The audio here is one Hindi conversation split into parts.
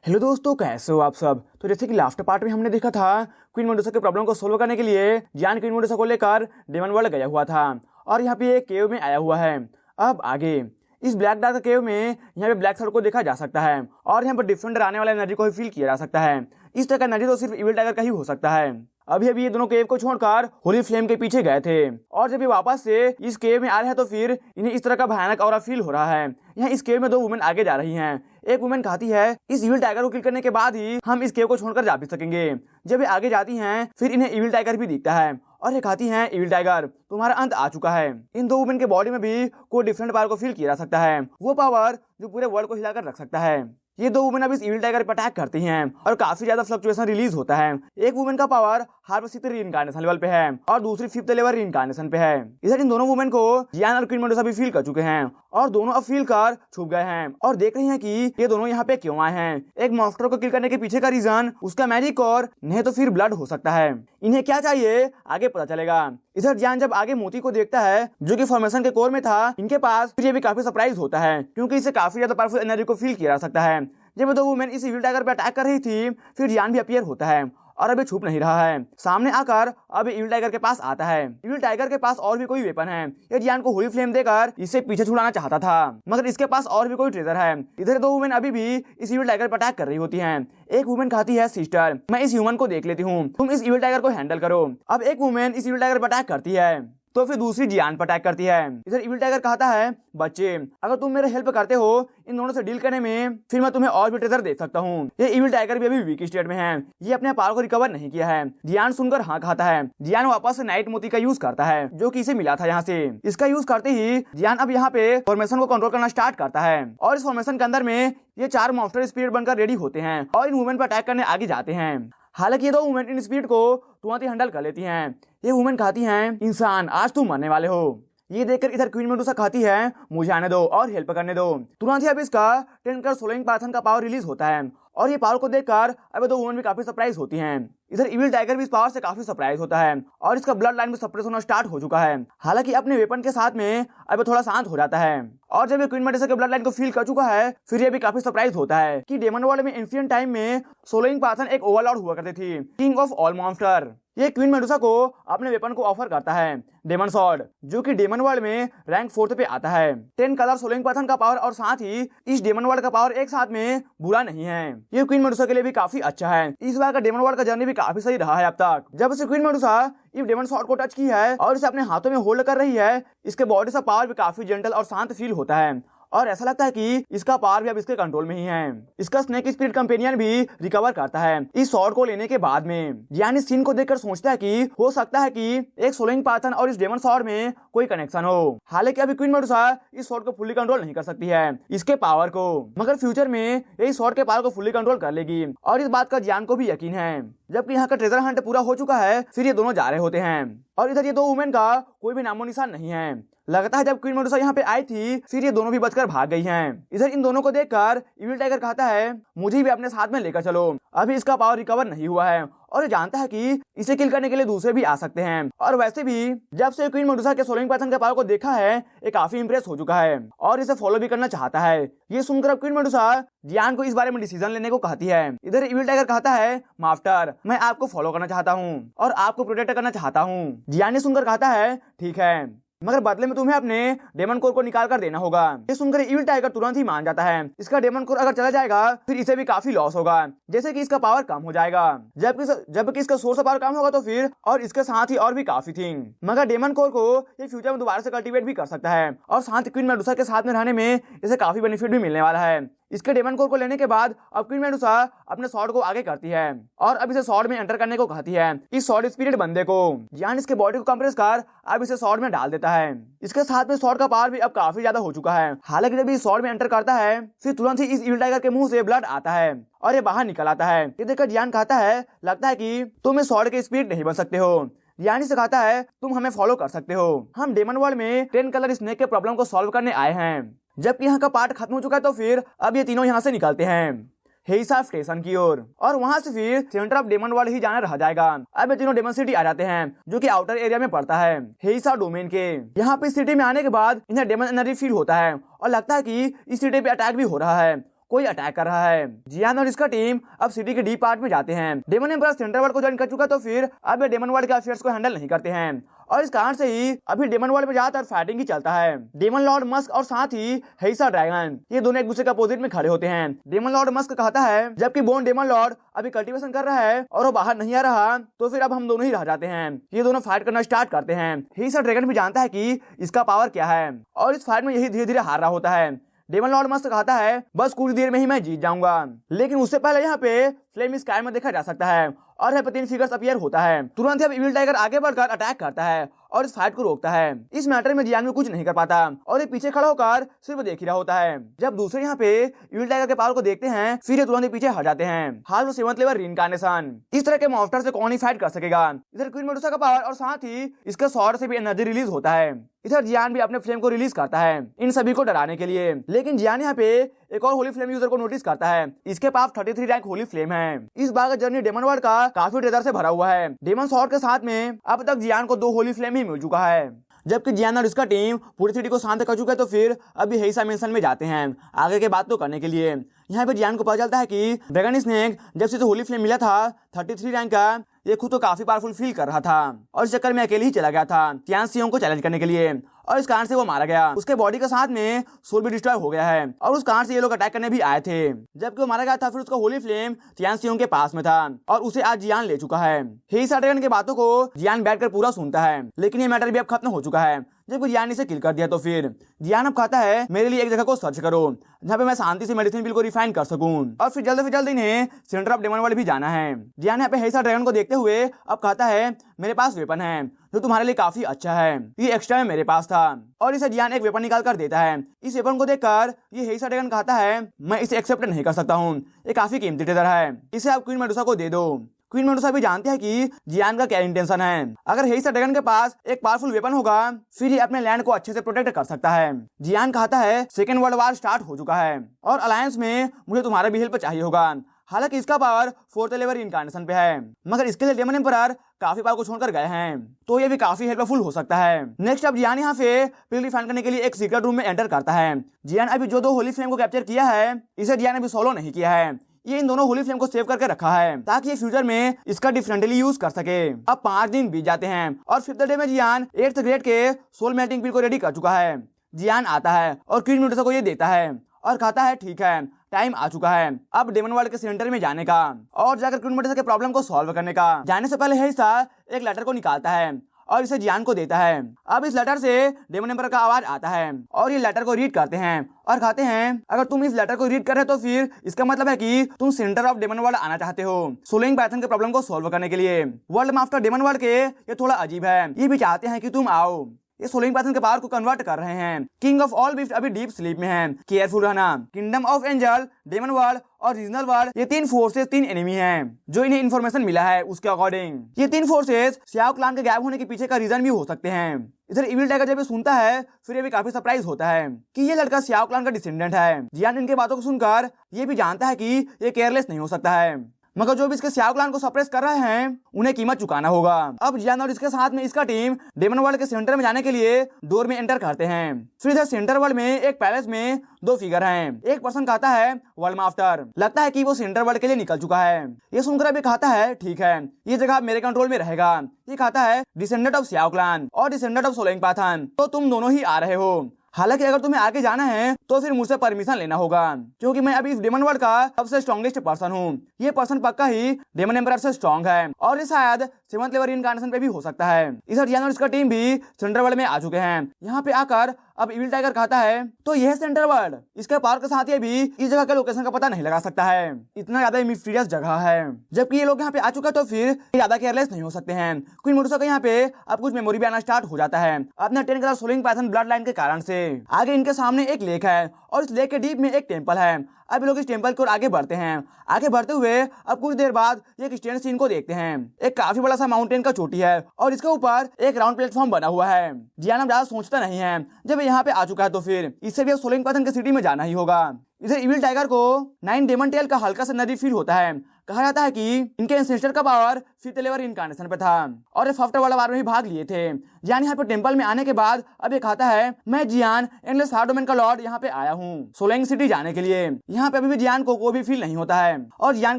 हेलो दोस्तों, कैसे हो आप सब। तो जैसे कि लास्ट पार्ट में हमने देखा था, क्वीन मेडुसा के प्रॉब्लम को सोल्व करने के लिए जियान क्वीन मेडुसा को लेकर डेमन वर्ल्ड गया हुआ था और यहाँ पे एक केव में आया हुआ है। अब आगे इस ब्लैक डार्क केव में यहाँ पे ब्लैक सर को देखा जा सकता है और यहाँ पर डिफरेंट आने वाला एनर्जी को भी फील किया जा सकता है। इस तरह का एनर्जी तो सिर्फ इविल टाइगर का ही हो सकता है। अभी अभी ये दोनों केव को छोड़कर होली फ्लेम के पीछे गए थे और जब ये वापस से इस केव में आ रहे हैं तो फिर इन्हें इस तरह का भयानक ऑरा फील हो रहा है। यहाँ इस केव में दो वुमेन आगे जा रही हैं। एक वुमेन कहती है इस इविल टाइगर को किल करने के बाद ही हम इस केव को छोड़कर जा भी सकेंगे। जब ये आगे जाती हैं फिर इन्हें इविल टाइगर भी दिखता है और ये कहती हैं इविल टाइगर तुम्हारा अंत आ चुका है। इन दो वुमेन के बॉडी में भी कोई डिफरेंट पावर को फील किया जा सकता है, वो पावर जो पूरे वर्ल्ड को हिलाकर रख सकता है। ये दो वुमेन अब इस इविल टाइगर पर अटैक करती हैं और काफी ज्यादा फ्लक्चुएशन रिलीज होता है। एक वुमेन का power harp 6th reincarnation level पे है और दूसरी 5th लेवल रीइंकार्नेशन पे है। इधर इन दोनों वुमेन को जियान और क्वीन मेडुसा भी फील कर चुके हैं और दोनों अब फील कर छुप गए हैं और देख रही हैं कि ये दोनों यहाँ पे क्यों आए हैं। एक मॉन्स्टर को किल करने के पीछे का रीजन उसका मैजिक और नहीं तो फिर ब्लड हो सकता है। इन्हें क्या चाहिए आगे पता चलेगा। इधर जियान जब आगे मोती को देखता है जो कि फॉर्मेशन के कोर में था इनके पास, फिर ये भी काफी सरप्राइज होता है क्योंकि इसे काफी ज्यादा पावरफुल एनर्जी को फील किया जा सकता है। जब दो वुमेन इस इविल टाइगर पे अटैक कर रही थी फिर जियान भी अपीयर होता है और अभी छुप नहीं रहा है। सामने आकर अब इविल टाइगर के पास आता है। इविल टाइगर के पास और भी कोई वेपन है। ये जियान को होली फ्लेम देकर इसे पीछे छुड़ाना चाहता था मगर इसके पास और भी कोई ट्रेजर है। इधर दो वुमेन अभी भी इस इविल टाइगर पर अटैक कर रही होती हैं। एक वुमेन कहती है सिस्टर मैं इस ह्यूमन को देख लेती हूँ, तुम इस इविल टाइगर को हैंडल करो। अब एक वुमेन इस इविल टाइगर पर अटैक करती है तो फिर दूसरी जियान पर अटैक करती है। इधर इविल टाइगर कहता है बच्चे अगर तुम मेरे हेल्प करते हो इन दोनों से डील करने में फिर मैं तुम्हें और भी ट्रेजर दे सकता हूँ। ये इविल टाइगर भी अभी वीक स्टेट में है, ये अपने पावर को रिकवर नहीं किया है। जियान सुनकर हाँ कहता है। जियान वापस से नाइट मोती का यूज करता है जो कि इसे मिला था यहाँ से। इसका यूज करते ही जियान अब यहाँ पे फॉर्मेशन को कंट्रोल करना स्टार्ट करता है और इस फॉर्मेशन के अंदर में ये 4 मॉन्स्टर स्पिरिट बनकर रेडी होते हैं और इन वुमेन पर अटैक करने आगे जाते हैं। हालांकि ये दो वुमेन इन स्पीड को तुरंत ही हैंडल कर लेती हैं। ये वुमेन कहती हैं इंसान आज तुम मरने वाले हो। ये देखकर इधर क्वीन मेडुसा कहती है मुझे आने दो और हेल्प करने दो। तुरंत ही अब इसका 10 कलर सोलिंग पाइथन का पावर रिलीज होता है और ये पावर को देखकर अब दो वुमेन भी काफी सरप्राइज होती हैं। इधर इविल टाइगर भी इस पावर से काफी सरप्राइज होता है और इसका ब्लड लाइन भी सप्रेस होना स्टार्ट हो चुका है। हालांकि अपने वेपन के साथ में अब थोड़ा शांत हो जाता है और जब ये क्वीन मेडुसा के ब्लड लाइन को फील कर चुका है फिर ये भी काफी सरप्राइज होता है कि डेमन वर्ल्ड में एंशिएंट टाइम में सोलिंग पाइथन एक ओवरलॉर्ड हुआ करती थी, किंग ऑफ ऑल मॉन्स्टर। ये क्वीन मेडुसा को अपने वेपन को ऑफर करता है डेमन सॉर्ड जो कि डेमन वर्ल्ड में रैंक 4th पे आता है। 10 कलर सोलिंग पाइथन का पावर और साथ ही इस डेमन वर्ल्ड का पावर एक साथ में बुरा नहीं है। ये क्वीन मेडुसा के लिए भी काफी अच्छा है। इस बार का डेमन वर्ल्ड का जर्नी भी काफी सही रहा है अब तक। जब से क्वीन मेडुसा इस डेमन सॉर्ड को टच की है और इसे अपने हाथों में होल्ड कर रही है इसके बॉडी से पावर भी काफी जेंटल और शांत फील होता है और ऐसा लगता है कि इसका पावर भी अब इसके कंट्रोल में ही है। इसका स्नेक स्पिरिट कंपेनियन भी रिकवर करता है इस सॉर्ड को लेने के बाद में। जियान इस सीन को देखकर सोचता है कि हो सकता है कि एक सोलिंग पाइथन और इस डेमन सॉर्ड में कोई कनेक्शन हो। हालांकि अभी क्वीन मेडुसा इस सॉर्ड को फुल्ली कंट्रोल नहीं कर सकती है इसके पावर को, मगर फ्यूचर में ये सॉर्ड के पावर को फुल्ली कंट्रोल कर लेगी और इस बात का जियान को भी यकीन है। जबकि यहाँ का ट्रेजर हंट पूरा हो चुका है फिर ये दोनों जा रहे होते हैं और इधर ये दो वुमेन का कोई भी नामो निशान नहीं है। लगता है जब क्वीन मेडुसा यहाँ पे आई थी फिर ये दोनों भी बचकर भाग गई हैं। इधर इन दोनों को देखकर इविल टाइगर कहता है मुझे भी अपने साथ में लेकर चलो। अभी इसका पावर रिकवर नहीं हुआ है और ये जानता है कि इसे किल करने के लिए दूसरे भी आ सकते हैं और वैसे भी जब से क्वीन मेडुसा के सोलिंग पाइथन के पावर को देखा है ये काफी इंप्रेस हो चुका है और इसे फॉलो भी करना चाहता है। ये सुनकर अब क्वीन मेडुसा जियान को इस बारे में डिसीजन लेने को कहती है। इधर इविल टाइगर कहता है मास्टर मैं आपको फॉलो करना चाहता हूँ और आपको प्रोटेक्ट करना चाहता हूँ। जियान ने सुनकर कहता है ठीक है मगर बदले में तुम्हें अपने डेमन कोर को निकाल कर देना होगा। ये सुनकर इविल टाइगर तुरंत ही मान जाता है। इसका डेमन कोर अगर चला जाएगा फिर इसे भी काफी लॉस होगा, जैसे कि इसका पावर कम हो जाएगा। जबकि इसका सोर्स ऑफ पावर कम होगा तो फिर और इसके साथ ही और भी काफी थिंग। मगर डेमन कोर को ये फ्यूचर में दोबारा से कल्टीवेट भी कर सकता है और साथ क्वीन मेडुसा के साथ में रहने में इसे काफी बेनिफिट भी मिलने वाला है। इसके डेमन कोर को लेने के बाद अब क्वीन मेडुसा अपने सॉर्ड को आगे करती है और अब इसे सॉर्ड में एंटर करने को कहती है इस सॉर्ड स्पिरिट बंदे को। जियान इसके बॉडी को कंप्रेस कर अब इसे सॉर्ड में डाल देता है। इसके साथ में सॉर्ड का पावर भी अब काफी ज्यादा हो चुका है। हालांकि जब इस सॉर्ड में एंटर करता है फिर तुरंत ही इस इविल टाइगर के मुंह से ब्लड आता है और ये बाहर निकल आता है। ये देखकर जियान कहता है लगता है कि तुम इस सॉर्ड के स्पिरिट नहीं बन सकते हो। जियान से कहता है तुम हमें फॉलो कर सकते हो, हम डेमन वर्ल्ड में 10 कलर स्नेक के प्रॉब्लम को सॉल्व करने आए हैं। जबकि यहाँ का पार्ट खत्म हो चुका है तो फिर अब ये तीनों यहाँ से निकलते हैं हेइसा स्टेशन की ओर और वहां से फिर सेंटर ऑफ डेमन वर्ल्ड ही जाना रह जाएगा। अब ये तीनों डेमन सिटी आ जाते हैं जो कि आउटर एरिया में पड़ता है हेइसा डोमेन के। यहाँ पे सिटी में आने के बाद इन्हें डेमन एनर्जी फील होता है और लगता है कि इस सिटी पे अटैक भी हो रहा है कोई अटैक कर रहा है। जियान और इसका टीम अब सिटी के डीप पार्ट में जाते हैं। डेमन एम्परर सेंट्रल वर्ल्ड को ज्वाइन कर चुका, तो फिर अब ये डेमन वर्ल्ड के अफेयर्स को हैंडल नहीं करते हैं और इस कारण से ही अभी डेमन वर्ल्ड में ज्यादातर फाइटिंग ही चलता है। डेमन लॉर्ड मस्क और साथ ही हेइसा ड्रैगन ये दोनों एक दूसरे के अपोजिट में खड़े होते हैं। डेमन लॉर्ड मस्क कहता है जबकि बोन डेमन लॉर्ड अभी कल्टीवेशन कर रहा है और वो बाहर नहीं आ रहा, तो फिर अब हम दोनों ही रह जाते हैं। ये दोनों फाइट करना स्टार्ट करते हैं। हेइसा ड्रैगन भी जानता है कि इसका पावर क्या है और इस फाइट में यही धीरे धीरे हार रहा होता है। डेमन लॉर्ड मस्त कहता है बस कुछ देर में ही मैं जीत जाऊंगा, लेकिन उससे पहले यहाँ पे फ्लेम स्काई में देखा जा सकता है और यहाँ पे 3 फिगर्स अपीयर होता है। तुरंत ही अब इविल टाइगर आगे बढ़कर अटैक करता है और इस फाइट को रोकता है। इस मैटर में जियान भी कुछ नहीं कर पाता और ये पीछे खड़ा होकर सिर्फ देख ही रहा होता है। जब दूसरे यहाँ पे इविल टाइगर के पावर को देखते हैं, फिर ये तुरंत ही पीछे हट जाते हैं। हाल वो 7th लेवल रीइंकार्नेशन। इस तरह के मॉन्स्टर से कौन ही फाइट कर सकेगा। इधर क्वीन मेडुसा का पावर और साथ ही इसके स्वॉर्ड से भी एनर्जी रिलीज होता है। इधर जियान भी अपने फ्लेम को रिलीज करता है इन सभी को डराने के लिए, लेकिन जियान यहाँ पे एक और होली फ्लेम यूजर को नोटिस करता है। इसके पास 33 रैंक होली फ्लेम है। इस बार का जर्नी डेमन वर्ल्ड का काफी ट्रेजर से भरा हुआ है। डेमन स्वॉर्ड के साथ में अब तक जियान को 2 होली फ्लेम ही मिल चुका है, जबकि जियान और इसका टीम पूरी सिटी को शांत कर चुका है। तो फिर अभी हेइसा मेंशन में जाते हैं आगे के बात तो करने के लिए। यहाँ पे जियान को पता चलता है कि ड्रैगन स्नेक जब से होली फ्लेम मिला था 33 रैंक का, ये खुद तो काफी पावरफुल फील कर रहा था और इस चक्कर में अकेले ही चला गया था तियान सियोंग को चैलेंज करने के लिए और इस कारण से वो मारा गया। उसके बॉडी के साथ में सोल भी डिस्ट्रॉय हो गया है और उस कारण से ये लोग अटैक करने भी आए थे। जबकि वो मारा गया था, फिर उसका होली फ्लेम तियान सियोंग के पास में था और उसे आज जियान ले चुका है। हेइसा ड्रैगन की बातों को जियान बैठकर पूरा सुनता है, लेकिन ये मैटर भी अब खत्म हो चुका है। जब जियान इसे किल कर दिया, तो फिर जियान अब कहता है मेरे लिए एक जगह को सर्च करो जहाँ पे मैं शांति से मेडिसिन बिल को रिफाइन कर सकूं और फिर जल्द इन्हें सेंटर ऑफ डेमन वर्ल्ड भी जाना है। जियान यहाँ पे हेइसा ड्रैगन को देखते हुए अब कहता है मेरे पास वेपन है जो तुम्हारे लिए काफी अच्छा है, ये एक्स्ट्रा में मेरे पास था और इसे जियान एक वेपन निकाल कर देता है। इस वेपन को देखकर ये हेइसा ड्रैगन कहता है मैं इसे एक्सेप्ट नहीं कर सकता हूँ, ये काफी कीमती ट्रेजर है, इसे आप क्वीन मेडुसा को दे दो। क्वीन मेडुसा भी जानती है कि जियान का क्या इंटेंशन है। अगर हेइसा ड्रैगन के पास एक पावरफुल वेपन होगा, फिर ये अपने लैंड को अच्छे से प्रोटेक्ट कर सकता है। जियान कहता है 2nd वर्ल्ड वॉर स्टार्ट हो चुका है और अलायंस में मुझे तुम्हारा भी हेल्प चाहिए होगा। हालांकि इसका पावर 4th लेवल इनकार्नेशन पे है, मगर इसके लिए डेमन एम्परर काफी पावर को छोड़कर गए हैं, तो ये भी काफी हेल्पफुल हो सकता है। नेक्स्ट अब जियान यहाँ पे पिल रिफाइन करने के लिए एक सीक्रेट रूम में एंटर करता है। जियान अभी जो 2 होली फ्लेम को कैप्चर किया है, इसे जियान अभी सोलो नहीं किया है। ये इन दोनों होली फ्लेम को सेव करके रखा है ताकि ये फ्यूचर में इसका डिफरेंटली यूज कर सके। अब 5 दिन बीत जाते हैं और 5th डे में जियान 8th ग्रेड के सोल मेल्टिंग पिल को रेडी कर चुका है। जियान आता है और क्वीन मेडुसा को ये देता है और कहता है ठीक है, टाइम आ चुका है अब डेमन वर्ल्ड के सेंटर में जाने का और जाकर क्वीन मेडुसा के प्रॉब्लम को सॉल्व करने का। जाने से पहले हेइसा एक लेटर को निकालता है और इसे जियान को देता है। अब इस लेटर से डेमन एम्परर का आवाज आता है और ये लेटर को रीड करते हैं और कहते हैं अगर तुम इस लेटर को रीड कर रहे हो तो फिर इसका मतलब है कि तुम सेंटर ऑफ डेमन वर्ल्ड आना चाहते हो सोलिंग पाइथन के प्रॉब्लम को सॉल्व करने के लिए। वर्ल्ड मास्टर डेमन वर्ल्ड के ये थोड़ा अजीब है, ये भी चाहते हैं कि तुम आओ। ये सोलिंग पाइथन के पावर को कन्वर्ट कर रहे हैं। किंग ऑफ ऑल बीस्ट अभी डीप स्लीप में है, केयरफुल रहना। Kingdom of angel, demon world और रीजनल वर्ल्ड, ये 3 फोर्सेस 3 एनिमी हैं जो इन्हें इन्फॉर्मेशन मिला है उसके अकॉर्डिंग। ये 3 फोर्सेस सियाओ क्लान के गायब होने के पीछे का रीजन भी हो सकते हैं। इधर इविल टाइगर जब ये सुनता है फिर ये भी काफी सरप्राइज होता है कि ये लड़का सियाओ क्लान का डिसेंडेंट है। जियान इनके बातों को सुनकर ये भी जानता है कि ये केयरलेस नहीं हो सकता है, मगर जो भी इसके सियाओ क्लान को सप्रेस कर रहे हैं उन्हें कीमत चुकाना होगा। अब जियान और इसके साथ में इसका टीम डेमन वर्ल्ड के सेंटर में जाने के लिए डोर में एंटर करते हैं। फिर इधर सेंटर वर्ल्ड में एक पैलेस में 2 फिगर हैं। एक पर्सन कहता है वर्ल्ड मास्टर, लगता है कि वो सेंटर वर्ल्ड के लिए निकल चुका है। ये सुनकर अभी कहता है ठीक है, ये जगह मेरे कंट्रोल में रहेगा। ये कहता है डिसेंडेंट ऑफ सियाओ क्लान और डिसेंडेंट ऑफ सोलिंग पाइथन, तो तुम दोनों ही आ रहे हो। हालांकि अगर तुम्हें आगे जाना है तो फिर मुझसे परमिशन लेना होगा, क्योंकि मैं अभी इस डेमन वर्ल्ड का सबसे स्ट्रॉन्गेस्ट पर्सन हूँ। ये पर्सन पक्का ही डेमन एम्परर से स्ट्रॉन्ग है और ये शायद 7th लेवल इनकार्नेशन पे भी हो सकता है। इधर जियान और इसका टीम भी सेंटर वर्ल्ड में आ चुके हैं। यहाँ पे आकर अब इविल टाइगर कहता है तो यह सेंटर वर्ल्ड, इसके पावर के साथ ये भी इस जगह के लोकेशन का पता नहीं लगा सकता है, इतना ज्यादा मिस्टीरियस जगह है। जबकि ये लोग यहाँ पे आ चुका है तो फिर ज्यादा केयरलेस नहीं हो सकते हैं। क्वीन मेडुसा का यहाँ पे अब कुछ मेमोरी भी आना स्टार्ट हो जाता है अपने 10 colour soling Python blood line के कारण से। आगे इनके सामने एक लेक है और इस लेक के डीप में एक टेम्पल है। अब ये लोग इस टेम्पल की ओर आगे बढ़ते हैं। आगे बढ़ते हुए अब कुछ देर बाद एक स्टैंड सीन को देखते हैं। एक काफी बड़ा सा माउंटेन का चोटी है और इसके ऊपर एक राउंड प्लेटफॉर्म बना हुआ है। जियान ज्यादा सोचता नहीं है, जब यहाँ पे आ चुका है तो फिर इससे भी सोलिंग पाइथन की सिटी में जाना ही होगा। इधर इविल टाइगर को 9 डेमन टेल का हल्का सा एनर्जी फील होता है। कहा जाता है कि इनके एंसेस्टर का पावर फिफ्थ लेवल इनकार्नेशन पे था और ये फर्स्ट वर्ल्ड वार में भी भाग लिए थे। जियान यहाँ पे टेंपल में आने के बाद अब ये कहता है मैं जियान एंडलेस फायर डोमेन का लॉर्ड यहाँ पे आया हूँ सोलंग सिटी जाने के लिए। यहाँ पे अभी भी जियान को कोई भी फील नहीं होता है और जियान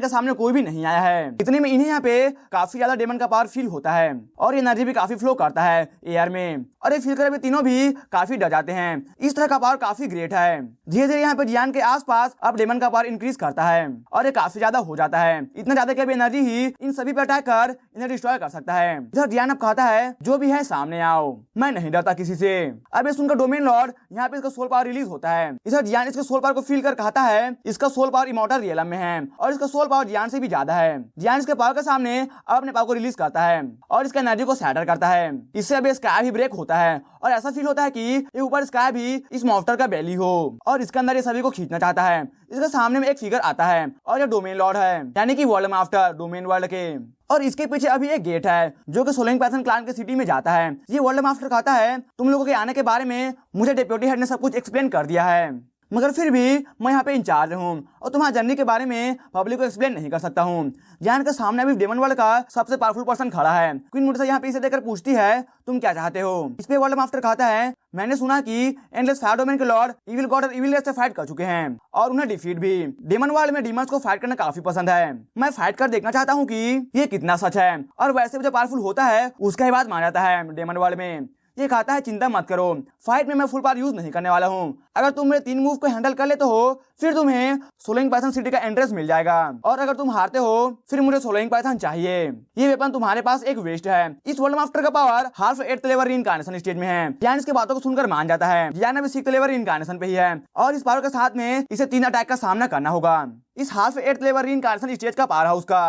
के सामने कोई भी नहीं आया है। इतने में इन्हें यहाँ पे काफी ज्यादा डेमन का पावर फील होता है और ये एनर्जी भी काफी फ्लो करता है एयर में और ये फील कर तीनों भी काफी डर जाते हैं। इस तरह का पावर काफी ग्रेट है। धीरे धीरे यहाँ पे जियान के आसपास अब डेमन का पावर इंक्रीज करता है और ये काफी ज्यादा हो जाता है, इतना ज्यादा कि अब एनर्जी ही इन सभी पे अटैक कर इन्हें डिस्ट्रॉय कर सकता है। इधर जियान अब कहता है जो भी है सामने आओ, मैं नहीं डरता किसी से। अब ये सुनकर डोमेन लॉर्ड यहाँ पे इसका सोल पावर रिलीज होता है। इधर जियान इसके सोल पावर को फील कर कहता है इसका सोल पावर इमॉर्टल रियलम में है और इसका सोल पावर जियान से भी ज्यादा है। जियान इसके पावर के सामने अब अपने पावर को रिलीज करता है और इसका एनर्जी को सैटर करता है। इससे अब स्काई भी ब्रेक होता है और ऐसा फील होता है कि ये ऊपर स्काई भी इस मॉन्स्टर का बेली हो और इसके अंदर ये सभी को खींचना चाहता है। इसके सामने में एक फिगर आता है और ये डोमेन लॉर्ड है यानी कि वर्ल्ड मास्टर डोमेन वर्ल्ड के और इसके पीछे अभी एक गेट है जो कि सोलंग पैथन क्लान के सिटी में जाता है। ये वर्ल्ड मास्टर कहता है तुम लोगों के आने के बारे में मुझे डेप्यूटी हेड ने सब कुछ एक्सप्लेन कर दिया है मगर फिर भी मैं यहाँ पे इंचार्ज हूँ और तुम्हारी जर्नी के बारे में पब्लिक को एक्सप्लेन नहीं कर सकता हूँ। जियान के सामने अभी डेमन वर्ल्ड का सबसे पावरफुल पर्सन खड़ा है। क्वीन मुर्सा यहाँ पे इसे देखकर पूछती है तुम क्या चाहते हो। इस पे वर्ल्ड मास्टर कहता है मैंने सुना कि एंडलेस फायर डोमेन के लॉर्ड इविल गॉड और इविल से फाइट कर चुके हैं और उन्हें डिफीट भी। डेमन वर्ल्ड में डीमंस को फाइट करना काफी पसंद है। मैं फाइट कर देखना चाहता हूँ कि ये कितना सच है और वैसे भी जो पावरफुल होता है उसका ही बात माना जाता है डेमन वर्ल्ड में। ये कहता है चिंता मत करो, फाइट में मैं फुल पावर यूज नहीं करने वाला हूँ। अगर तुम मेरे 3 मूव को हैंडल कर लेते हो फिर तुम्हें सोलंग पैथन सिटी का एंट्रेंस मिल जाएगा और अगर तुम हारते हो फिर मुझे सोलंग पैथन चाहिए। ये वेपन तुम्हारे पास एक वेस्ट है। इस वर्ल्ड मास्टर का power half 8th level incarnation stage में है। जियान इसके बातों को सुनकर मान जाता है। जियान अभी 6th लेवल इनकार्नेशन पे ही है और इस पावर के साथ में इसे 3 अटैक का सामना करना होगा। इस half 8th level incarnation stage का पावर हाउस का।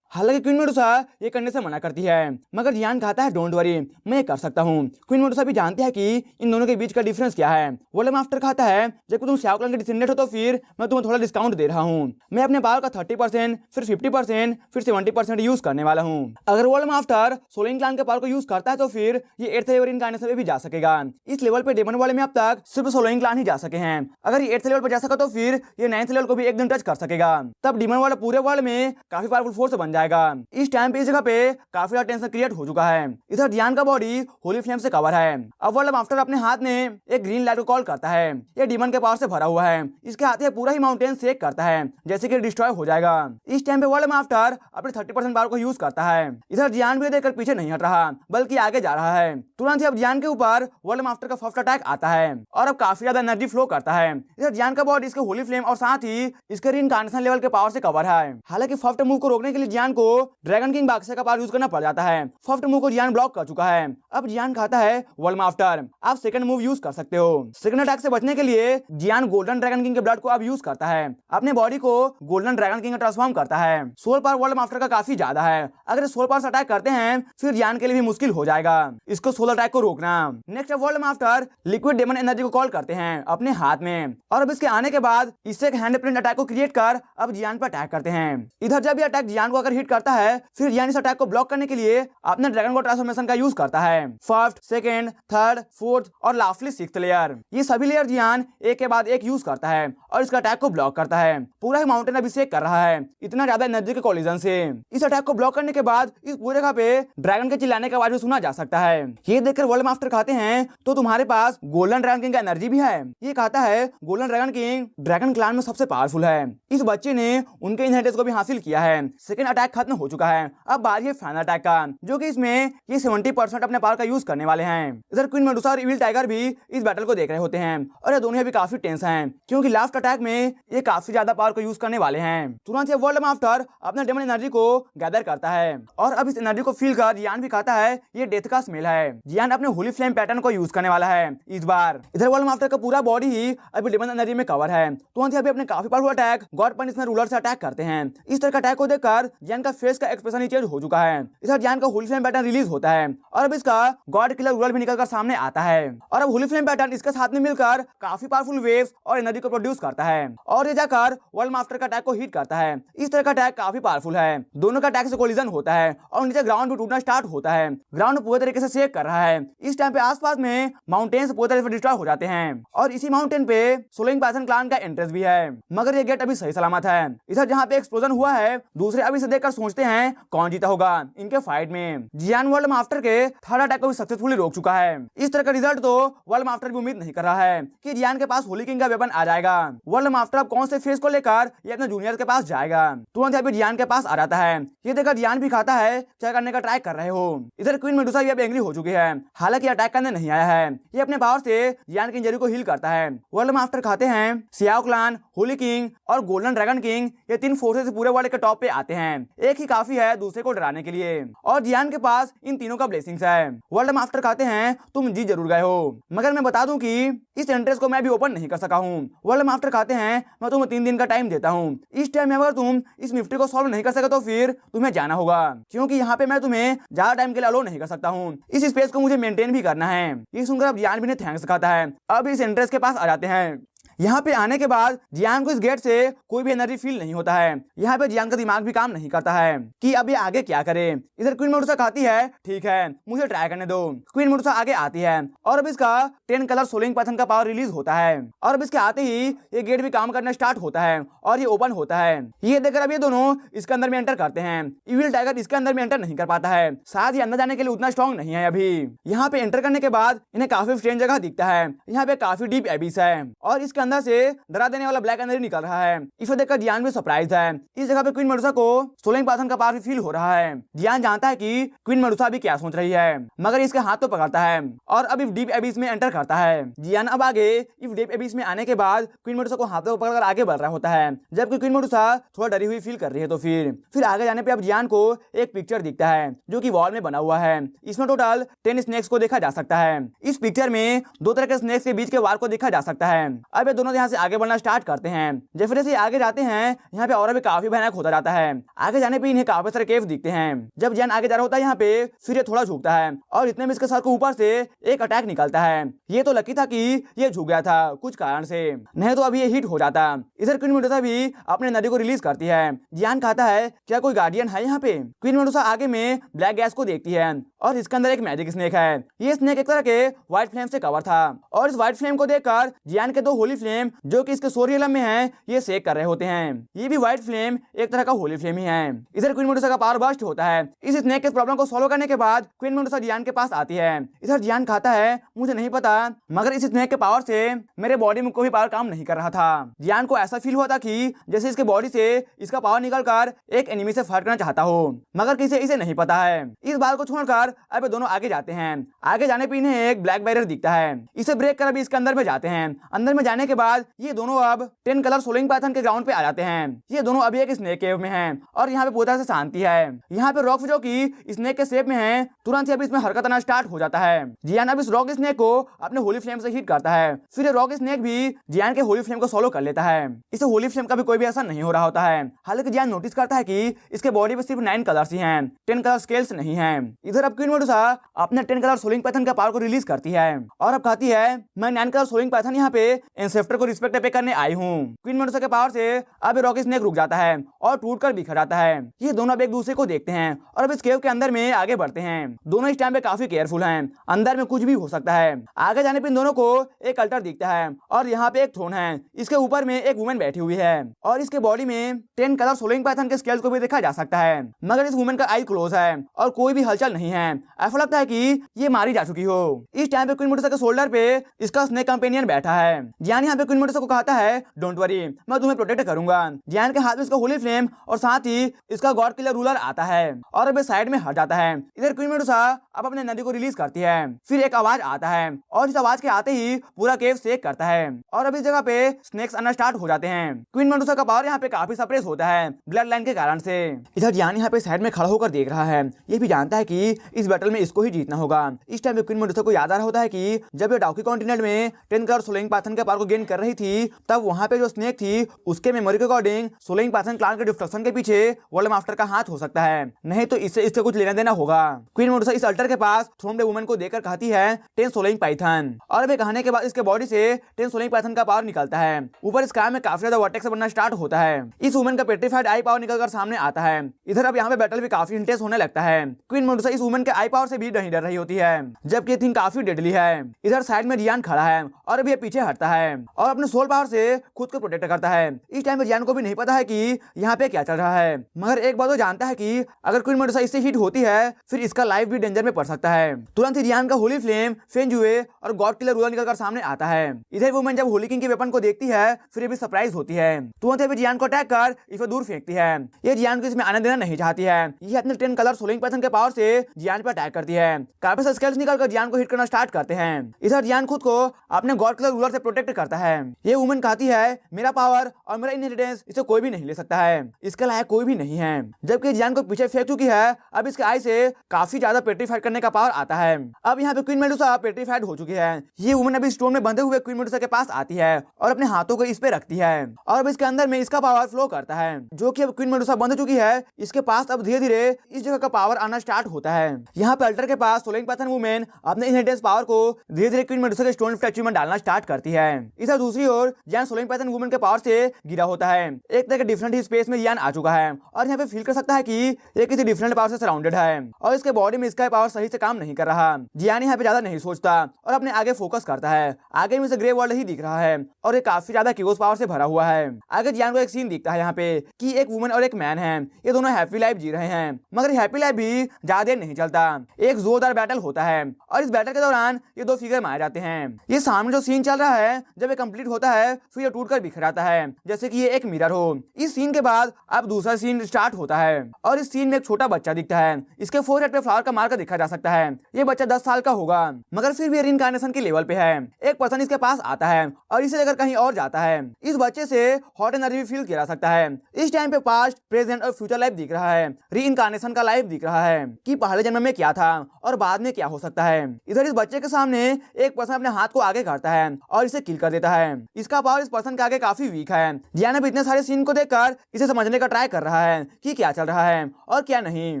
हालांकि क्वीन मेडुसा ये करने से मना करती है मगर जियान कहता है डोंट वरी मैं ये कर सकता हूँ। क्वीन मेडुसा भी जानती है कि इन दोनों के बीच का डिफरेंस क्या है। वर्ल्ड मास्टर कहता है जब तुम श्याओ क्लैन के डिसेंडेंट हो तो फिर मैं तुम्हें थोड़ा डिस्काउंट दे रहा हूँ। मैं अपने पावर का 30% फिर 50% फिर 70% यूज करने वाला हूँ। अगर वर्ल्ड मास्टर सोलंग क्लैन के पावर को यूज करता है तो फिर ये 8th लेवल इनकार्नेशन में भी जा सकेगा। इस लेवल पे डेमन वर्ल्ड में अब तक सिर्फ सोलंग क्लैन ही जा सके हैं। अगर ये 8th लेवल पर जा सका तो फिर ये 9th लेवल को भी एक दिन टच कर सकेगा। तब डेमन वर्ल्ड पूरे वर्ल्ड में काफी पावरफुल फोर्स बन जाएगा। इस टाइम पे इस जगह पे काफी ज्यादा टेंशन क्रिएट हो चुका है। इधर जियान का बॉडी होली फ्लेम से कवर है। अब वर्ल्ड मास्टर अपने हाथ में एक ग्रीन लाइट को कॉल करता है। ये डीमन के पावर से भरा हुआ है। इसके हाथ में पूरा ही माउंटेन शेक करता है जैसे कि डिस्ट्रॉय हो जाएगा। इस टाइम पे वर्ल्ड मास्टर अपने 30% पावर को यूज करता है। इधर जियान भी देखकर पीछे नहीं हट रहा बल्कि आगे जा रहा है। तुरंत ही अब जियान के ऊपर वर्ल्ड मास्टर का फर्स्ट अटैक आता है और अब काफी ज्यादा एनर्जी फ्लो करता है। इधर जियान का बॉडी इसके होली फ्लेम और साथ ही इसके रीइनकार्नेशन लेवल के पावर से कवर है। हालांकि फर्स्ट मूव को रोकने के लिए जियान को ड्रैगन किंग बाक्से का पावर यूज करना पड़ जाता है। फर्स्ट मूव को जियान ब्लॉक कर चुका है। अब जियान कहता है वर्ल्ड मास्टर आप सेकंड मूव यूज कर सकते हो। सेकंड अटैक से बचने के लिए जियान गोल्डन ड्रैगन किंग के ब्लड को अब यूज करता है। अपने बॉडी को गोल्डन ड्रैगन किंग में ट्रांसफॉर्म करता है। सोल पावर वर्ल्ड मास्टर का काफी ज्यादा है। अगर सोल पावर से अटैक करते हैं फिर जियान के लिए भी मुश्किल हो जाएगा इसको सोल अटैक को रोकना। Next world master liquid demon energy को कॉल करते हैं अपने हाथ में और अब इसके आने के बाद इससे एक हैंड प्रिंट अटैक को क्रिएट कर अब जियान पर अटैक करते हैं। इधर जब ये अटैक जियान को अगर हिट करता है फिर जियान इस अटैक को ब्लॉक करने के लिए अपने ड्रैगन गॉड ट्रांसफॉर्मेशन का यूज करता है। फर्स्ट, सेकंड, थर्ड, फोर्थ और लास्टली 6th लेयर। ये सभी लेयर जियान एक के बाद एक यूज करता है और इसका अटैक को ब्लॉक करता है। पूरा ही माउंटेन अभिषेक कर रहा है इतना ज्यादा एनर्जी के कोलिजन से। इस अटैक को ब्लॉक करने के बाद इस पूरे जगह पे ड्रैगन के चिल्लाने का आवाज भी सुना जा सकता है। ये देखकर वर्ल्ड मास्टर कहते हैं तो तुम्हारे पास गोल्डन ड्रैगन किंग का एनर्जी भी है। ये कहता है golden dragon king dragon clan में सबसे पावरफुल है। इस बच्चे ने उनके इनहेरिटेंस को भी हासिल किया है। सेकंड अटैक खत्म हो चुका है। अब बारी है फाइनल अटैक का जो कि इसमें ये 70% अपने पावर का यूज करने वाले हैं। इधर क्वीन मेडुसा और इविल टाइगर भी इस बैटल को देख रहे होते हैं और ये दोनों भी काफी टेंस हैं क्योंकि लास्ट अटैक में ये काफी ज्यादा पावर को यूज करने वाले हैं। तुरंत ये वर्ल्ड मास्टर अपने डेमन एनर्जी को गैदर करता है और अब इस एनर्जी को फील कर जियान भी कहता है ये डेथ का स्मेल है। जियान अपने होली फ्लेम पैटर्न को यूज करने वाला है इस बार। इधर वर्ल्ड मास्टर का पूरा बॉडी ही अभी डेमन एनर्जी में कवर है। तुरंत ही अभी अपने काफी powerful attack God punishment ruler से अटैक करते हैं। इस तरह का अटैक को देखकर जियान का फेस का एक्सप्रेशन ही चेंज हो चुका है। इस बार जियान का होली फ्लेम पैटर्न रिलीज होता है और अब इसका गॉड किलर रूरल भी निकलकर सामने आता है और अब होली फ्लेम पैटर्न इसके साथ में मिलकर काफी पावरफुल वेव्स और एनर्जी को प्रोड्यूस करता है और ये जाकर वर्ल्ड मास्टर का अटैक को हिट करता है। इस तरह का अटैक काफी पावरफुल है। दोनों का अटैक से कोलिजन होता है और नीचे ग्राउंड भी टूटना स्टार्ट होता है। ग्राउंड पूरी तरीके से शेक कर रहा है। इस टाइम पे आसपास में माउंटेन्स पूरी तरह से डिस्ट्रॉय हो जाते हैं और इसी माउंटेन पे सोलिंग पाइथन क्लान का एंट्रेंस भी है, मगर ये गेट अभी सही सलामत है। इधर जहाँ पे एक्सप्लोजन हुआ है दूसरे अभी से देखकर सोचते हैं कौन जीता होगा इनके फाइट में। जियान वर्ल्ड मास्टर के थर्ड अटैक को भी सक्सेसफुली रोक चुका है। इस तरह का रिजल्ट तो वर्ल्ड मास्टर भी उम्मीद नहीं कर रहा है कि जियान के पास होली किंग का वेपन आ जाएगा। वर्ल्ड मास्टर अब कौन से फेस को लेकर ये अपने जूनियर के पास जाएगा। तुरंत अभी जियान के पास आ जाता है। ये देखकर जियान भी खाता है क्या करने का ट्राई कर रहे हो। इधर क्वीन मेडुसा भी अब एंग्री हो चुकी है, हालांकि अटैक करने नहीं आया है। ये अपने पावर से जियान की इंजरी को हील करता है। वर्ल्ड मास्टर खाते हैं सियाओ क्लान, होली किंग और गोल्डन ड्रैगन किंग, ये तीन फोर्सेस पूरे वर्ल्ड के टॉप पे आते हैं। एक ही काफी है दूसरे को डराने के लिए और जियान के पास इन तीनों का ब्लेसिंग्स है। वर्ल्ड मास्टर कहते हैं तुम जीत जरूर गए हो, मगर मैं बता दूं कि इस एंट्रेंस को मैं भी ओपन नहीं कर सका हूं। वर्ल्ड मास्टर कहते हैं मैं तुम्हें 3 दिन का टाइम देता हूं। इस टाइम में अगर तुम इस मिस्ट्री को सॉल्व नहीं कर सके तो फिर तुम्हें जाना होगा, क्योंकि यहाँ पे मैं तुम्हें ज्यादा टाइम के लिए अलो नहीं कर सकता हूँ। इस स्पेस को मुझे मेंटेन भी करना है। ये सुनकर अब जियान भी ने थैंक्स कहता है। अब इस एंट्रेंस के पास आ जाते हैं। यहाँ पे आने के बाद जियान को इस गेट से कोई भी एनर्जी फील नहीं होता है। यहाँ पे जियान का दिमाग भी काम नहीं करता है कि अब ये आगे क्या करे। इधर क्वीन मेडुसा कहती है ठीक है मुझे ट्राई करने दो। क्वीन मेडुसा आगे आती है और अब इसका 10 कलर सोलिंग पाइथन का पावर रिलीज होता है और अब इसके आते ही ये गेट भी काम करना स्टार्ट होता है और ये ओपन होता है। ये देखकर अब ये दोनों इसके अंदर में एंटर करते हैं। इविल टाइगर इसके अंदर में एंटर नहीं कर पाता है, शायद ये अंदर जाने के लिए उतना स्ट्रॉन्ग नहीं है अभी। यहाँ पे एंटर करने के बाद इन्हें काफी स्ट्रेंज जगह दिखता है। यहाँ पे काफी डीप एबिस है और इसके अंदर से डरा देने वाला ब्लैक एनर्जी निकल रहा है। इसे देखकर जियान भी सरप्राइज है। इस जगह पे क्वीन मेडुसा को सोलिंग पाइथन का पावर फील हो रहा है। जियान जानता है कि क्वीन मेडुसा भी क्या सोच रही है, मगर इसके हाथ तो पकड़ता है और अब इस डीप एबिस में एंटर करता है। जियान अब आगे इस डीप एबिस में आने के बाद क्वीन मेडुसा को हाथों पकड़कर आगे बढ़ रहा होता है, जबकि क्वीन मेडुसा थोड़ा डरी हुई फील कर रही है। तो फिर आगे जाने पे अब जियान को एक पिक्चर दिखता है जो कि वॉल में बना हुआ है। इसमें टोटल 10 स्नेक्स को देखा जा सकता है। इस पिक्चर में 2 तरह के स्नेक्स के बीच के वार को देखा जा सकता है। अब ये दोनों यहाँ से आगे बढ़ना स्टार्ट करते हैं। जैसे जैसे आगे जाते हैं यहाँ पे और भी काफी भयानक होता जाता है। आगे जाने पे इन्हें काफी सारे केव दिखते हैं। जब जियान आगे जा रहा होता है यहाँ पे फिर ये थोड़ा झुकता है और इतने में इसके सर के ऊपर से एक अटैक निकलता है। ये तो लकी था कि ये झुक गया था कुछ कारण से, नहीं तो अभी ये हिट हो जाता। इधर क्वीन मेडुसा भी अपने नदी को रिलीज करती है। जियान कहता है क्या कोई गार्डियन है यहाँ पे। क्वीन मेडुसा आगे में ब्लैक गैस को देखती है और इसके अंदर एक मैजिक स्नेक है। ये स्नेक एक तरह के व्हाइट फ्लेम से कवर था और इस व्हाइट फ्लेम को देखकर जियान के 2 होली फ्लेम जो कि इसके सोरियलम में है ये सेक कर रहे होते हैं। ये भी व्हाइट फ्लेम एक तरह का होली फ्लेम ही है। इधर क्वीन मेडुसा का पावर बर्स्ट होता है। इस स्नेक के प्रॉब्लम को सॉल्व करने के बाद क्वीन मेडुसा जियान के पास आती है। इधर जियान कहता है मुझे नहीं पता, मगर इस स्नेक के पावर से मेरे बॉडी में कोई पावर काम नहीं कर रहा था। जियान को ऐसा फील हुआ था कि जैसे इसके बॉडी से इसका पावर निकलकर एक एनिमी से फाइट करना चाहता हो, मगर किसे इसे नहीं पता है। इस बात को छोड़कर अब दोनों आगे जाते हैं। आगे जाने पे इन्हें एक ब्लैक बैरियर दिखता है। इसे ब्रेक कर अभी इसके अंदर में जाते हैं। अंदर में जाने के बाद ये दोनों अब 10 कलर सोलिंग पाइथन के ग्राउंड पे आ जाते हैं। ये दोनों अभी एक स्नेक केव में हैं और यहाँ पे पूरी तरह से शांति है। यहाँ पे रॉक जो कि स्नेक के शेप में है तुरंत ही अभी इसमें हरकत आना स्टार्ट हो जाता है। जियान अब इस रॉक स्नेक को अपने होली फ्लेम से हिट करता है। फिर रॉक स्नेक भी जियान के होली फ्लेम को सोलो कर लेता है। इसे होली फ्लेम का भी कोई भी असर नहीं हो रहा होता है। हालांकि जियान नोटिस करता है कि इसके बॉडी पे सिर्फ 9 कलर्स ही हैं, 10 कलर स्केल्स नहीं हैं। इधर अब क्वीन मेडुसा अपने 10 कलर सोलिंग पाइथन का पावर को रिलीज करती है और अब कहती है मैं 9 कलर सोलिंग पाइथन यहाँ पे एंसेस्टर को रिस्पेक्ट पे करने आई हूँ। क्वीन मेडुसा के पावर से अब रॉक स्नेक रुक जाता है और टूटकर बिखर जाता है। ये दोनों अब एक दूसरे को देखते हैं और अब इस केव के अंदर में आगे बढ़ते हैं। दोनों इस टाइम पे काफी केयरफुल हैं, अंदर में कुछ भी हो सकता है। आगे जाने पे इन दोनों को एक अल्टर दिखता है और यहाँ पे एक थ्रोन है। इसके ऊपर में एक वुमेन बैठी हुई है और इसके बॉडी में 10 कलर सोलिंग पाइथन के स्केल्स को भी देखा जा सकता है, मगर इस वुमेन का आई क्लोज है और कोई भी हलचल नहीं है। ऐसा लगता है कि ये मारी जा चुकी हो। इस टाइम पे क्वीन मेडुसा के शोल्डर पे इसका स्नेक कंपेनियन बैठा है। जियान यहाँ पे क्वीन मेडुसा को कहता है डोंट वरी मैं तुम्हें प्रोटेक्ट करूंगा। जियान के हाथ में इसका होली फ्लेम और साथ ही इसका गॉड किलर रूलर आता है और अब साइड में हट जाता है। इधर क्वीन मेडुसा अब अपने नदी को रिलीज करती है। फिर एक आवाज आता है और इस आवाज के आते ही पूरा केव शेक करता है और अब इस जगह पे स्नेक्स आना स्टार्ट हो जाते हैं। क्वीन मेडुसा का पावर यहाँ पे काफी सप्रेस होता है ब्लड लाइन के कारण से। इधर जियान यहाँ पे साइड में खड़ा होकर देख रहा है। ये भी जानता है कि इस बैटल में इसको ही जीतना होगा। इस टाइम पे क्वीन मेडुसा को याद आ रहा होता है कि जब ये डाउकी कॉन्टिनेंट में 10 कलर सोलिंग पाइथन के पावर को गेन गेन कर रही थी, तब वहां पे जो स्नेक थी उसके मेमोरी के अकॉर्डिंग सोलिंग पाइथन क्लान के डिस्ट्रक्शन के पीछे वर्ल्ड मास्टर का हाथ हो सकता है, नहीं तो इससे कुछ लेना देना होगा। क्वीन मेडुसा इस अल्टर के पास थ्रोन्ड वुमन को देखकर कहती है 10 सोलिंग पाइथन, और वे कहने के बाद इसके बॉडी से 10 सोलिंग पाइथन का पावर निकलता है। ऊपर स्काई में काफी ज्यादा वर्टेक्स बनना स्टार्ट होता है। इस वुमन का पेट्रीफाइड आई पावर निकलकर सामने आता है। इधर अब यहाँ पे बैटल भी काफी इंटेंस होने लगता है। क्वीन मेडुसा इस वुमन के आई पावर से भी नहीं डर रही होती है, जबकि ये थिंग काफी डेडली है। इधर साइड में जियान खड़ा है और अभी ये पीछे हटता है और अपने सोल पावर से खुद को प्रोटेक्ट करता है। इस टाइम पे जियान को भी नहीं पता है कि यहाँ पे क्या चल रहा है, मगर एक बात वो जानता है कि अगर क्वीन मेडुसा इससे हिट होती है फिर इसका लाइफ भी डेंजर में पड़ सकता है। तुरंत ही जियान का होली फ्लेम, फेंजुए और गॉड किलर रूलर निकलकर सामने आता है। इधर वुमन जब होली किंग के वेपन को देखती है फिर भी सरप्राइज होती है। तुरंत ही जियान को अटैक कर इसे दूर फेंकती है। ये जियान को इसमें आने देना नहीं चाहती है। ये अपने 10 कलर सोलिंग पाइथन के पावर से जियान पर अटैक करती है। कार्पेस स्केल्स निकलकर जियान को हिट करना स्टार्ट करते हैं। इधर जियान खुद को अपने गॉड किलर रूलर से प्रोटेक्ट करता है। ये वुमन कहती है मेरा पावर और मेरा इनहेरिटेंस इसे कोई भी नहीं ले सकता है, इसके लायक कोई भी नहीं है। जबकि जियान को पीछे फेंक चुकी है, अब इसके आई से काफी ज्यादा पेट्रीफाइड करने का पावर आता है। अब यहाँ पे क्वीन मेडुसा पेट्रीफाइड हो चुकी है। ये वुमन अभी स्टोन में बंधे हुए क्वीन मेडुसा के पास आती है और अपने हाथों को इस पे रखती है और अब इसके अंदर में इसका पावर फ्लो करता है, जो कि अब क्वीन मेडुसा बंध चुकी है। इसके पास अब धीरे धीरे इस जगह का पावर आना स्टार्ट होता है। यहाँ पे अल्टर के पास सोलिंग पाइथन वुमेन अपने इनहेरिटेंस पावर को धीरे धीरे क्वीन मेडुसा के स्टोन स्टैच्यू में डालना स्टार्ट करती है। इधर दूसरी ओर जियान सोलिंग पाइथन वुमन के पावर से गिरा होता है। एक तरह के डिफरेंट स्पेस में जियान आ चुका है और यहाँ पे फील कर सकता है कि ये किसी डिफरेंट पावर से सराउंडेड है और इसके बॉडी में इसका पावर सही से काम नहीं कर रहा। जियान यहाँ पे ज्यादा नहीं सोचता और अपने आगे फोकस करता है। आगे में से ग्रे वर्ल्ड ही दिख रहा है और ये काफी ज्यादा कियोस पावर से भरा हुआ है। आगे जियान को एक सीन दिखता है यहाँ पे कि एक वुमन और एक मैन है, ये दोनों हैप्पी लाइफ जी रहे हैं, मगर हैप्पी लाइफ भी ज्यादा देर नहीं चलता। एक जोरदार बैटल होता है और इस बैटल के दौरान ये दो फिगर मारे जाते हैं। ये सामने जो सीन चल रहा है जब ये कंप्लीट होता है फिर ये टूटकर बिखर जाता है जैसे कि ये एक मिरर हो। इस सीन के बाद अब दूसरा सीन स्टार्ट होता है और इस सीन में एक छोटा बच्चा दिखता है। इसके फोरहेड पे फ्लावर का मार्कर देखा जा सकता है। ये बच्चा 10 साल का होगा, मगर फिर भी रिइंकार्नेशन के लेवल पे है। एक पर्सन इसके पास आता है और इसे लेकर कहीं और जाता है। इस बच्चे से हॉट एनर्जी भी फील किया जा सकता है। इस टाइम पे पास्ट, प्रेजेंट और फ्यूचर लाइफ दिख रहा है। रिइंकार्नेशन का लाइफ दिख रहा है कि पहले जन्म में क्या था और बाद में क्या हो सकता है। इधर इस बच्चे के सामने एक पर्सन अपने हाथ को आगे करता है और इसे किल कर देता है। इसका पावर इस पर्सन के आगे काफी वीक है। जियान अब इतने सारे सीन को देखकर इसे समझने का ट्राई कर रहा है कि क्या चल रहा है और क्या नहीं,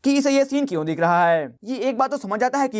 कि इसे ये सीन क्यों दिख रहा है। ये एक बात तो समझ जाता है कि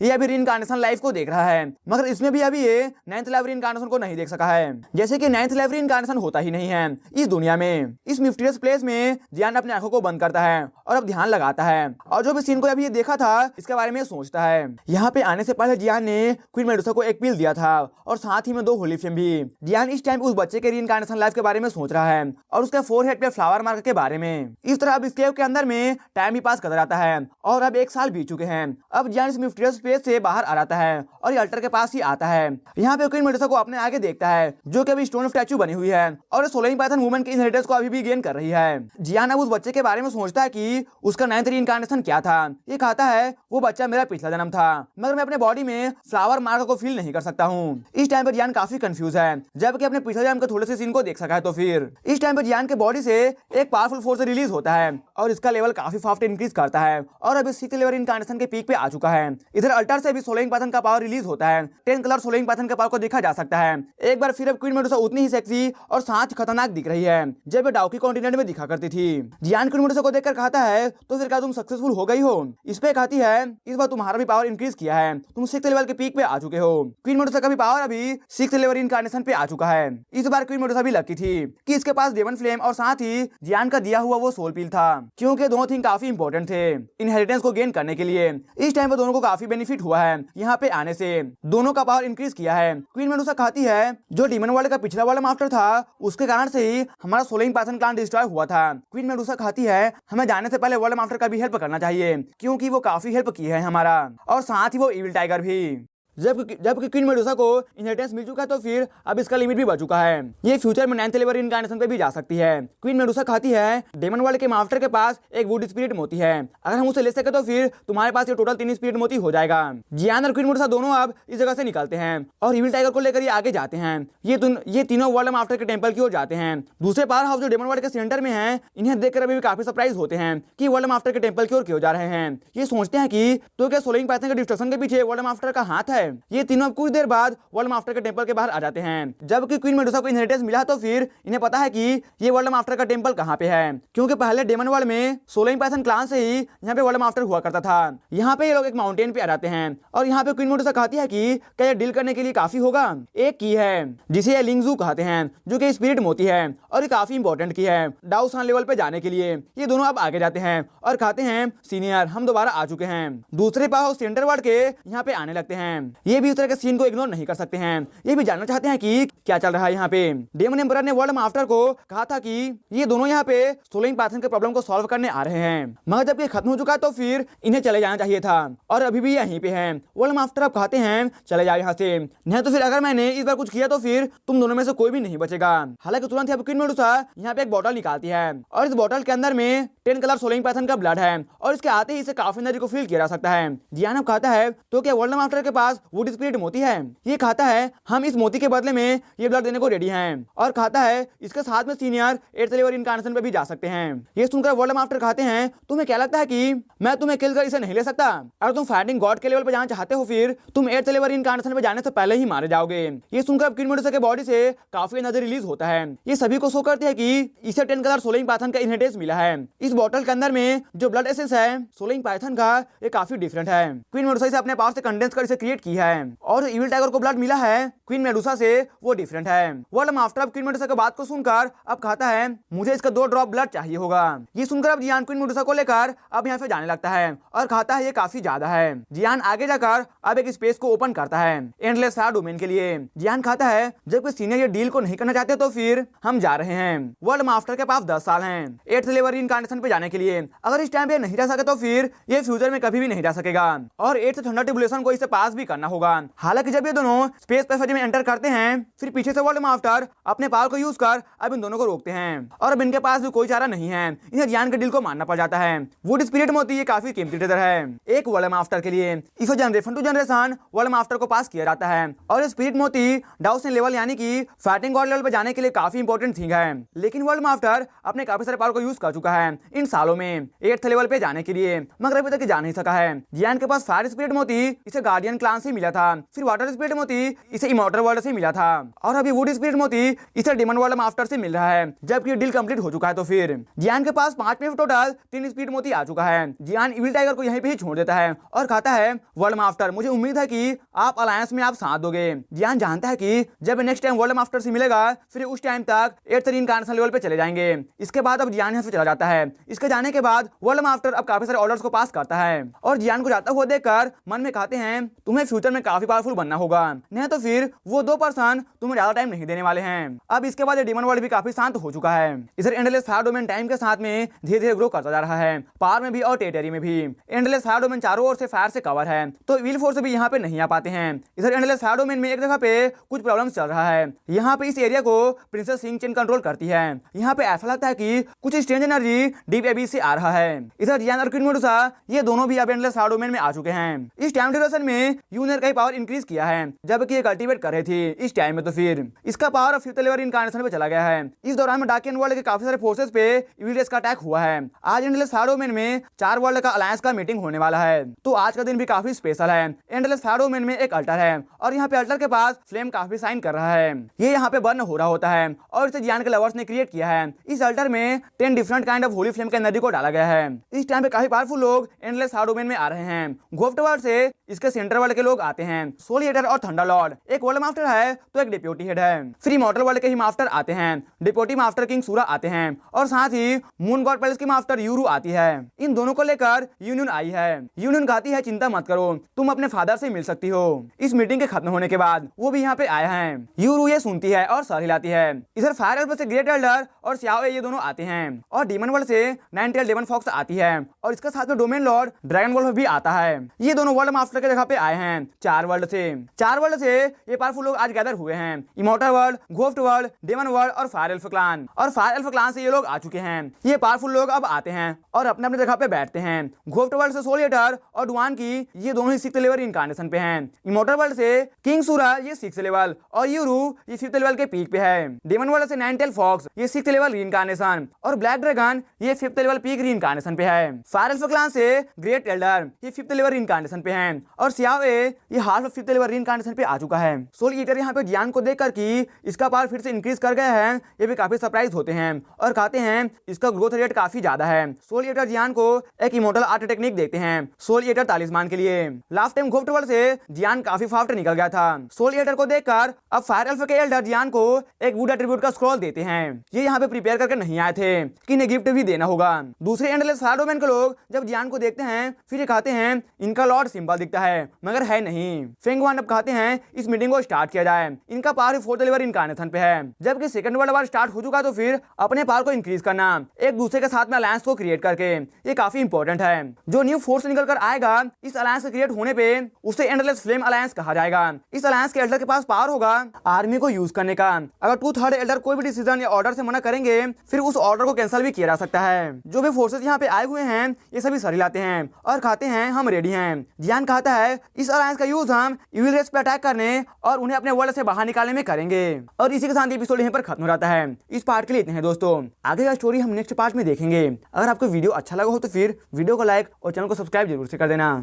ये अभी रिइंकार्नेशन लाइफ को देख रहा है, मगर इसमें भी अभी ये 9th लेवल रिइंकार्नेशन को नहीं देख सका है। जैसे कि 9th लेवल रिइंकार्नेशन होता ही नहीं है इस दुनिया में। इस मिस्टीरियस प्लेस में जियान अपनी आंखों को बंद करता है और अब ध्यान लगाता है और जो भी सीन को अभी ये देखा था इसके बारे में सोचता है। यहाँ पे आने से पहले जियान ने क्वीन मेडुसा को एक पील दिया था और साथ ही में 2 होली फ्लेम भी। जियान इस टाइम उस बच्चे के रिइंकार्नेशन लाइफ के बारे में सोच रहा है और उसके फोरहेड पे फ्लावर मार्क के बारे में। इस तरह अब इस केव के अंदर में टाइम भी पास कर जाता है और अब 1 साल बीत चुके हैं। अब जियान इस मिस्टीरियस स्पेस से बाहर आ जाता है और ये अल्टर के पास ही आता है। यहाँ पे क्वीन मेडुसा को अपने आगे देखता है जो कि अभी स्टोन स्टैच्यू बनी हुई है और सोलिंग पाइथन वुमन की इनहेरिटेंस को अभी भी गेन कर रही है। जियान अब उस बच्चे के बारे में सोचता है कि उसका 9th रिइंकार्नेशन क्या था। ये कहता है वो बच्चा मेरा पिछला जन्म था, मगर मैं अपने बॉडी में फ्लावर मार्क को फील नहीं कर सकता हूँ। इस टाइम पर जियान काफी कंफ्यूज है, जबकि अपने पिछले जन्म के थोड़े से सीन को देख सका है। तो फिर इस टाइम पर जियान के बॉडी से एक पावरफुल फोर्स रिलीज होता है और इसका लेवल काफी फास्ट इंक्रीज करता है और अभी 6th लेवल इनकार्नेशन के पीक पे आ चुका है। इधर अल्टर से भी सोलिंग पाइथन का पावर रिलीज होता है। 10 कलर सोलिंग पाइथन के पावर को देखा जा सकता है। एक बार फिर अब क्वीन मेडुसा उतनी ही सेक्सी और साथ ही खतरनाक दिख रही है जब ये डाउकी कॉन्टिनेंट में दिखा करती थी। जियान क्वीन मेडुसा को देखकर कहता है तो फिर क्या तुम सक्सेसफुल हो गई हो। इस पे कहती है इस बार तुम्हारा भी पावर इंक्रीज किया है, तुम 6th लेवल के पीक पे आ चुके हो। क्वीन मेडुसा का भी पावर अभी 6th लेवल इनकार्नेशन पे आ चुका है। इस बार क्वीन मेडुसा भी लकी थी कि इसके पास डेमन फ्लेम और साथ ही जियान का दिया हुआ वो सोल पील था, क्योंकि दोनों थिंग काफी इंपॉर्टेंट थे इनहेरिटेंस को गेन करने के लिए। इस टाइम पे दोनों को काफी बेनिफिट हुआ है यहाँ पे आने से, दोनों का पावर इंक्रीज किया है। क्वीन मेडुसा कहती है जो डीमन वर्ल्ड का पिछला वर्ल्ड मास्टर था उसके कारण से ही हमारा सोलिंग पाइथन क्लान डिस्ट्रॉय हुआ था। क्वीन मेडुसा कहती है हमें जाने से पहले वर्ल्ड मास्टर का भी हेल्प करना चाहिए, क्योंकि वो काफी हेल्प की है हमारा, और साथ ही वो इविल टाइगर भी। जबकि क्वीन मेडुसा को इनहेरिटेंस मिल चुका है तो फिर अब इसका लिमिट भी बढ़ चुका है। ये फ्यूचर में 9th लेवल इनकार्नेशन पे भी जा सकती है। क्वीन मेडुसा कहती है डेमन वर्ल्ड के मास्टर के पास एक वुड स्पिरिट मोती है, अगर हम उसे ले सके तो फिर तुम्हारे पास ये टोटल 3 स्पिरिट मोती हो जाएगा। जियान और क्वीन मेडुसा दोनों अब इस जगह से निकलते हैं और इविल टाइगर को लेकर ये आगे जाते हैं। ये तीनों वर्ल्ड मास्टर के टेंपल की ओर जाते हैं। दूसरे पावर हाउस जो डेमन वर्ल्ड के सेंटर में है, इन्हें देखकर अभी भी काफी सरप्राइज होते हैं कि वर्ल्ड मास्टर के टेंपल की ओर क्यों जा रहे हैं। ये सोचते हैं कि तो क्या सोलिंग पाइथन के डिस्ट्रक्शन के पीछे वर्ल्ड मास्टर का हाथ है है। ये तीनों अब कुछ देर बाद वर्ल्ड मास्टर के टेंपल के बाहर आ जाते हैं। जबकि क्वीन मेडुसा को इनहेरिटेंस मिला तो फिर इन्हें पता है कि ये वर्ल्ड मास्टर का टेंपल कहाँ पे है, क्योंकि पहले डेमन वर्ल्ड में 16 पाइथन क्लान से ही यहाँ पे वर्ल्ड मास्टर हुआ करता था। यहाँ पे ये लोग एक माउंटेन पे आ जाते हैं और यहाँ पे क्वीन मेडुसा कहती है कि क्या ये डील करने के लिए काफी होगा। एक की है जिसे ये लिंगजू कहते हैं, जो कि स्पिरिट मोती है और ये काफी इंपॉर्टेंट की है डाउसान लेवल पे जाने के लिए। ये दोनों अब आगे जाते हैं और कहते हैं सीनियर हम दोबारा आ चुके हैं। दूसरे पाव सेंटर वर्ल्ड के यहाँ पे आने लगते हैं। ये भी इस तरह के सीन को इग्नोर नहीं कर सकते हैं। ये भी जानना चाहते हैं कि क्या चल रहा है यहाँ पे। डेमन एम्परर ने वर्ल्ड मास्टर को कहा था कि ये दोनों यहाँ पे 16 पाइथन के प्रॉब्लम को सॉल्व करने आ रहे हैं, मगर जब ये खत्म हो चुका तो फिर इन्हें चले जाना चाहिए था और अभी भी यहीं पे हैं। वर्ल्ड मास्टर अब कहते हैं चले जाओ यहाँ से, नहीं तो फिर अगर मैंने इस बार कुछ किया तो फिर तुम दोनों में से कोई भी नहीं बचेगा। हालांकि तुरंत यहाँ पे क्वीन मेडुसा यहाँ पे एक बोतल निकालती है और इस बोतल के अंदर में 10 कलर 16 पाइथन का ब्लड है और इसके आते ही इसे काफी एनर्जी को फील किया जा सकता है। जियान अब कहता है तो क्या वर्ल्ड मास्टर के पास वुड स्पिरिट मोती है। ये कहता है हम इस मोती के बदले में ये ब्लड देने को रेडी हैं और कहता है इसके साथ में सीनियर 8th लेवल इनकार्नेशन पे भी जा सकते हैं। ये सुनकर वर्ल्ड मास्टर कहते हैं तुम्हें क्या लगता है कि मैं तुम्हें किल कर इसे नहीं ले सकता। अगर तुम फाइटिंग गॉड के लेवल पे जाना चाहते हो फिर तुम 8th लेवल इनकार्नेशन पे जाने से पहले ही मारे जाओगे। ये सुनकर क्वीन मेडुसा के बॉडी से काफी एनर्जी रिलीज होता है। ये सभी को शो करती है कि इसे 10 कलर 16 पाइथन का इनहेरिटेंस मिला है। इस बोतल के अंदर में जो ब्लड एसेंस है 16 पाइथन का ये काफी डिफरेंट है। क्वीन मेडुसा इसे अपने पावर से कंडेंस कर इसे क्रिएट की है और इविल टाइगर को ब्लड मिला है क्वीन मेडुसा से वो डिफरेंट है। वर्ल्ड मास्टर अब क्वीन मेडुसा की बात को सुनकर अब कहता है मुझे इसका 2 ड्रॉप ब्लड चाहिए होगा। ये सुनकर अब जियान क्वीन मेडुसा को लेकर अब यहाँ से जाने लगता है और कहता है ये काफी ज्यादा है। जियान आगे जाकर अब एक स्पेस को ओपन करता है एंडलेस स्टार डोमेन के लिए। जियान कहता है जब कोई सीनियर ये डील को नहीं करना चाहते तो फिर हम जा रहे हैं। वर्ल्ड मास्टर के पास 10 साल हैं 8th लेवल इनकार्नेशन पे जाने के लिए। अगर इस टाइम पे नहीं जा सके तो फिर ये फ्यूचर में कभी भी नहीं जा सकेगा और 8th थंडर ट्रिब्यूलेशन को इसे पास भी करना होगा। हालांकि जब ये दोनों स्पेस पैसेज में एंटर करते हैं फिर पीछे से वर्ल्ड मास्टर अपने पावर को यूज कर अब इन दोनों को रोकते हैं और अब इनके पास भी कोई चारा नहीं है। इन्हें जियान के डील को मानना पड़ जाता है। वुड स्पिरिट मोती ये काफी कीमती ट्रेजर है एक वर्ल्ड मास्टर के लिए। इसे generation to generation world master को पास किया जाता है और स्पिरिट मोती डाउसन लेवल यानी कि फाइटिंग गॉड लेवल पे जाने के लिए काफी इंपॉर्टेंट थिंग है। लेकिन वर्ल्ड मास्टर अपने काफी सारे पावर को यूज कर चुका है इन सालों में 8th लेवल पे जाने के लिए, मगर अभी तक जा नहीं सका है। जियान के पास फायर स्पिरिट मोती इसे गार्डियन क्लान से मिला था, फिर वाटर स्पिरिट मोती इसे इमॉर्टल वर्ल्ड से मिला था और अभी वुड स्पिरिट मोती इसे डेमन वर्ल्ड मास्टर से मिल रहा है जबकि डील कंप्लीट हो चुका है। तो फिर जियान के पास 5 में टोटल 3 स्पिरिट मोती आ चुका है। जियान इविल टाइगर को यहीं पे ही छोड़ देता है और कहता है वर्ल्ड मास्टर मुझे उम्मीद है कि आप अलायंस में आप साथ दोगे। जियान जानता है कि जब नेक्स्ट टाइम वर्ल्ड मास्टर से मिलेगा फिर उस टाइम तक 8th इनकार्नेशन लेवल पे चले जाएंगे। इसके बाद अब जियान यहाँ से चला जाता है। इसके जाने के बाद वर्ल्ड मास्टर अब काफी सारे ऑर्डर्स को पास करता है और जियान को जाता हुआ देखकर मन में कहते हैं तुम्हें फ्यूचर में काफी पावरफुल बनना होगा, नहीं तो फिर वो 2 पर्सन तुम्हें ज्यादा टाइम नहीं देने वाले हैं। अब इसके बाद डेमन वर्ल्ड भी काफी शांत हो चुका है। इधर एंडलेस फायर डोमेन टाइम के साथ में धीरे धीरे ग्रो करता जा रहा है, पावर में भी और टेरिटरी में भी। एंडलेस फायर डोमेन चारों ओर से फायर से कवर है तो विल फोर्स भी यहाँ पे नहीं आ पाते हैं। इधर एंडलेस फायर डोमेन में एक जगह पे कुछ प्रॉब्लम चल रहा है। यहाँ पे इस एरिया को प्रिंसेस सिंह चेन कंट्रोल करती है। यहाँ पे ऐसा लगता है कि कुछ स्ट्रेंज एनर्जी डीप एबीस से आ रहा है। इधर जियान और क्वीन मेडुसा ये दोनों भी अब एंडलेस फायर डोमेन में आ चुके हैं। इस टाइम ड्यूरेशन में यूनियर का पावर इंक्रीज किया है जबकि ये कल्टीवेट कर रही थी इस टाइम में, तो फिर इसका पावर 5th लेवल इनकार्नेशन पे चला गया है। इस दौरान में डार्कियन वर्ल्ड के काफी सारे फोर्सेस पे इविल रेस का अटैक हुआ है। आज एंडलेस फायर डोमेन में 4 वर्ल्ड का अलायंस का मीटिंग होने वाला है, तो आज का दिन भी काफी स्पेशल है। एंडलेस फायर डोमेन में एक अल्टर है और यहाँ पे अल्टर के पास फ्लेम काफी साइन कर रहा है। ये यहाँ पे बर्न हो रहा होता है और इसे जियान के लवर्स ने क्रिएट किया है। इस अल्टर में 10 different kind of Holi flame के एनर्जी को डाला गया है। इस टाइम पे काफी पावरफुल लोग एंडलेस फायर डोमेन में आ रहे हैं। गोफ्ट वर्ल्ड से इसके सेंटर वर्ल्ड के लोग आते हैं। सोल ईटर और थंडर लॉर्ड, एक वर्ल्ड मास्टर है तो एक डिप्यूटी हेड है। फिर इमॉर्टल वर्ल्ड के ही मास्टर आते हैं, डिप्यूटी मास्टर किंग सूरा आते हैं और साथ ही मून गॉड पैलेस की मास्टर यूरू आती है। इन दोनों को लेकर यूनियन आई है। यूनियन कहती है चिंता मत करो, तुम अपने फादर से मिल सकती हो। इस मीटिंग के खत्म होने के बाद वो भी यहाँ पे आया है। यूरू ये सुनती है और सर हिलाती है। इधर फायर एल्फ से ग्रेट एल्डर और सियाओ ये दोनों आते हैं और डीमन वर्ल्ड से 9 टेल डेमन फॉक्स आती है और इसके साथ में डोमेन लॉर्ड ड्रैगन वोल्फ भी आता है। ये दोनों वर्ल्ड मास्टर के जगह पे आए हैं 4 वर्ल्ड से। 4 वर्ल्ड से ये पावरफुल लोग आज गैदर हुए हैं। इमॉर्टल वर्ल्ड, गोफ्ट वर्ल्ड, डेमन वर्ल्ड और फायर एल्फ क्लान। और फायर एल्फ क्लान से ये लोग आ चुके हैं। ये पावरफुल लोग अब आते हैं और अपने अपने जगह पे बैठते हैं। गोफ्ट वर्ल्ड से सोल ईटर और डुआन की ये दोनों ही 6th लेवल इनकार्नेशन पे हैं। इमॉर्टल वर्ल्ड से किंग सूरा ये 6th लेवल और यूरू ये 5th लेवल के पीक पे है। डेमन वर्ल्ड से 9 टेल फॉक्स ये 6th लेवल रीइंकार्नेशन और ब्लैक ड्रैगन ये 5th लेवल पीक रीइंकार्नेशन पे है। फायर एल्फ क्लान से ग्रेट एल्डर ये 5th लेवल रीइंकार्नेशन पे हैं और सियाओ ये half of fifth level reincarnation पे आ चुका है। सोल ईटर यहाँ पे जियान को देखकर कि इसका पावर फिर से इंक्रीज कर गया है, ये भी काफी सरप्राइज होते हैं और कहते हैं इसका ग्रोथ रेट काफी ज्यादा है। सोल ईटर जियान को एक इमोर्टल आर्ट टेक्निक देखते हैं सोल ईटर तालिस्मान के लिए। लास्ट टाइम गुप्त वर्ल्ड से जियान काफी फास्ट निकल गया था। सोल ईटर को देखकर अब फायर एल्फ के एल्डर जियान को एक वुड एट्रीब्यूट का स्क्रॉल देते हैं। ये यहाँ पे प्रिपेयर करके नहीं आए थे कि इन्हें गिफ्ट भी देना होगा। दूसरे एंडलेस शैडोमैन के लोग जब जियान को देखते हैं फिर ये कहते हैं इनका लॉर्ड सिंबल दिखता है मगर है नहीं। फेंग वन अब कहते हैं इस मीटिंग को स्टार्ट किया जाए, इनका पावर फोर्थ लेवल इनकार्नेशन पे है, जबकि सेकंड वर्ल्ड वॉर स्टार्ट हो चुका तो फिर अपने पावर को इंक्रीज करना एक दूसरे के साथ में अलायंस को क्रिएट करके ये काफी इंपॉर्टेंट है। जो न्यू फोर्स निकल कर आएगा इस अलायंस के क्रिएट होने पे उसे एंडलेस फ्लेम अलायंस कहा जाएगा। इस अलायंस के एल्डर के पास पावर होगा आर्मी को यूज करने का। अगर 2/3 एल्डर कोई भी डिसीजन या ऑर्डर से मना करेंगे फिर उस ऑर्डर को कैंसिल भी किया जा सकता है। जो भी फोर्सेस यहाँ पे आए हुए हैं ये सभी सरी लाते हैं और कहते हैं हम रेडी हैं। जियान कहता है इस अलायंस का यूज हम इविल रेस पे अटैक करने और उन्हें अपने वर्ल्ड से बाहर निकालने में करेंगे। और इसी के साथ एपिसोड यहीं पर खत्म हो जाता है। इस पार्ट के लिए इतने हैं दोस्तों, आगे का स्टोरी हम नेक्स्ट पार्ट में देखेंगे। अगर आपको वीडियो अच्छा लगा हो तो फिर वीडियो को लाइक और चैनल को सब्सक्राइब जरूर से कर देना।